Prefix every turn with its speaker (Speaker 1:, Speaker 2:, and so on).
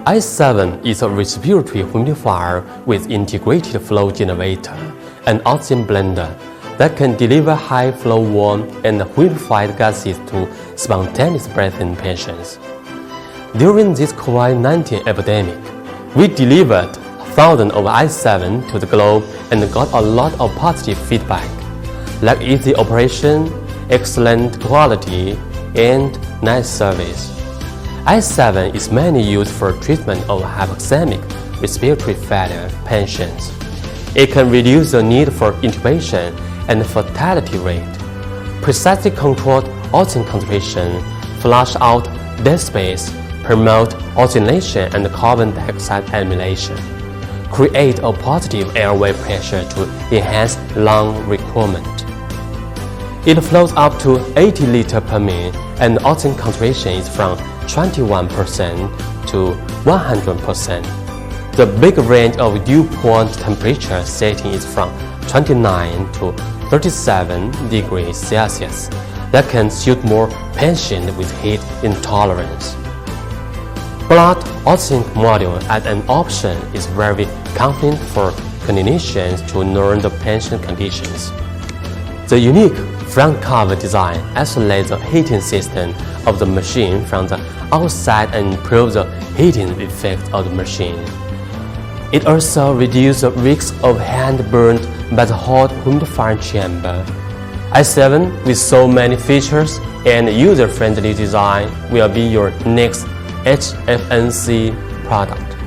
Speaker 1: i7 is a respiratory humidifier with integrated flow generator and oxygen blender that can deliver high-flow warm and humidified gases to spontaneous breathing patients. During this COVID-19 epidemic, we delivered thousands of i7 to the globe and got a lot of positive feedback, like easy operation, excellent quality, and nice service. i7 is mainly used for treatment of hypoxemic respiratory failure patients. It can reduce the need for intubation and fatality rate, precisely controlled oxygen concentration, flush out dead space, promote oxygenation and carbon dioxide elimination, create a positive airway pressure to enhance lung recruitment. It flows up to 80 liters per minute and the oxygen concentration is from 21% to 100%. The big range of dew point temperature setting is from 29 to 37 degrees Celsius that can suit more patients with heat intolerance. Blood oxygen module as an option is very convenient for clinicians to learn the patient conditions. The unique front cover design isolates the heating system of the machine from the outside and improves the heating effect of the machine. It also reduces the risk of hand burned by the hot humidifier chamber. i7 with so many features and user-friendly design will be your next HFNC product.